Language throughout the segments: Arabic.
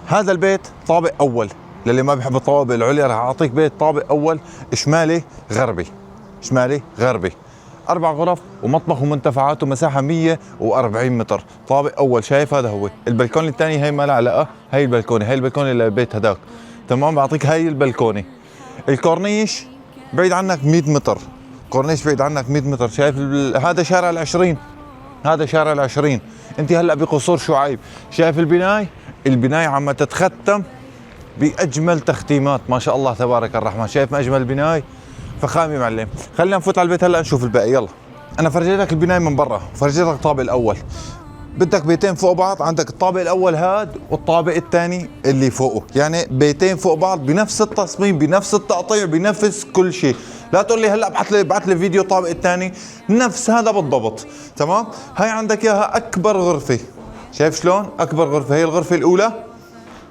هذا البيت طابق اول، للي ما بيحب الطوابق العليا راح اعطيك بيت طابق اول شمالي غربي. شمالي غربي، 4 غرف ومطبخ ومنتفعات ومساحه 140 متر. طابق اول، شايف هذا هو. البلكونه الثاني هي ما لها علاقه، هي البلكونه، هي البلكونه للبيت هذاك. تمام، بعطيك هاي البلكونه. الكورنيش بعيد عنك 100 متر، كورنيش بعيد عنك 100 متر. شايف هذا شارع العشرين، هذا شارع العشرين. انت هلا بقصور شعيب. شايف البناية؟ البناية عم تتختم باجمل تختيمات، ما شاء الله تبارك الرحمن. شايف ما اجمل البناية؟ فخامي معلم. خلينا نفوت على البيت هلا نشوف الباقي. يلا، انا فرجيتك البناية من برا، فرجيتك الطابق الاول. بدك بيتين فوق بعض، عندك الطابق الاول هاد والطابق الثاني اللي فوقه، يعني بيتين فوق بعض بنفس التصميم، بنفس التقطيع، بنفس كل شيء. لا تقول لي هلا ابعث لي فيديو الطابق الثاني، نفس هذا بالضبط. تمام. هاي عندك اياها اكبر غرفه، شايف شلون؟ اكبر غرفه هي الغرفه الاولى.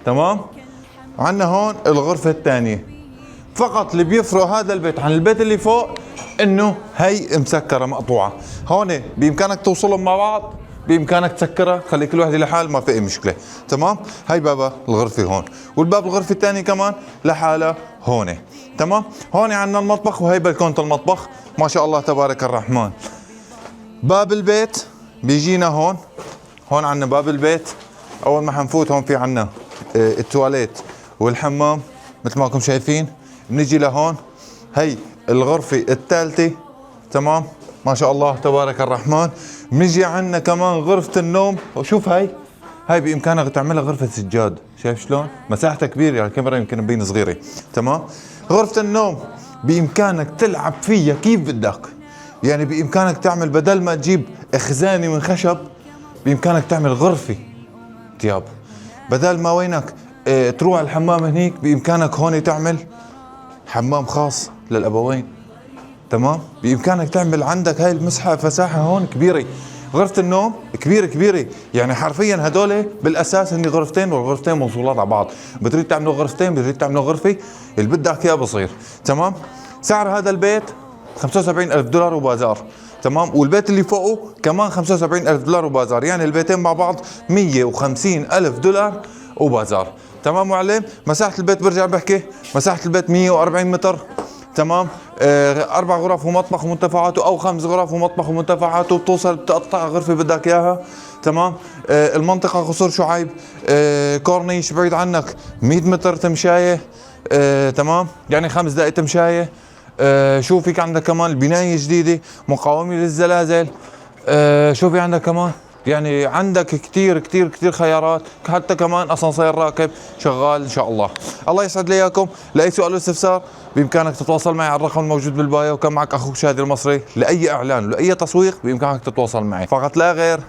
تمام. عندنا هون الغرفه الثانيه. فقط اللي بيفرق هذا البيت عن البيت اللي فوق انه هي مسكره مقطوعه. هون بامكانك توصلهم مع بعض، بامكانك تسكرها، خلي كل واحده لحال، ما في اي مشكله. تمام. هاي بابا الغرفه هون، والباب الغرفه الثانيه كمان لحالها هون. تمام. هون عندنا المطبخ، وهي بلكونه المطبخ، ما شاء الله تبارك الرحمن. باب البيت بيجينا هون. هون عندنا باب البيت. اول ما حنفوت هون في عندنا التواليت والحمام مثل ما انكم شايفين. بنيجي لهون، هي الغرفه الثالثه. تمام، ما شاء الله تبارك الرحمن. بنيجي عندنا كمان غرفة النوم، وشوف هاي بإمكانك تعملها غرفة سجاد. شايف شلون؟ مساحتها كبيرة، يعني الكاميرا يمكن تبين صغيرة. تمام. غرفة النوم بإمكانك تلعب فيها كيف بدك، يعني بإمكانك تعمل بدل ما تجيب خزانة من خشب، بإمكانك تعمل غرفة تياب. بدل ما وينك تروح الحمام هنيك، بإمكانك هون تعمل حمام خاص للأبوين. تمام. بامكانك تعمل عندك هاي المساحه، فساحه هون كبيره. غرفه النوم كبيره، يعني حرفيا هدول بالاساس هن غرفتين، والغرفتين موصولات على بعض. بتريد تعملوا غرفتين، بتريد تعملوا غرفه، اللي بدك اياه بصير. تمام. سعر هذا البيت 75,000 دولار وبازار. تمام. والبيت اللي فوقه كمان 75,000 دولار وبازار، يعني البيتين مع بعض 150,000 دولار وبازار. تمام معلم. مساحه البيت برجع بحكي، مساحه البيت 140 متر. تمام. 4 غرف ومطبخ ومنتفعاته، او 5 غرف ومطبخ ومنتفعاته، بتوصل بتقطع غرفه بدك اياها. تمام. المنطقه قصور شعيب. كورنيش بعيد عنك 100 متر تمشايه. تمام، يعني 5 دقائق تمشايه. شو فيك عندك كمان؟ البنايه جديده، مقاومه للزلازل. شو في عندك كمان؟ يعني عندك كتير كتير كتير خيارات، حتى كمان اسانسير راكب شغال ان شاء الله. الله يسعد لي اياكم. لاي سؤال او استفسار بامكانك تتواصل معي على الرقم الموجود بالبايو، وكان معك اخوك شادي المصري. لاي اعلان ولاي تسويق بامكانك تتواصل معي، فقط لا غير.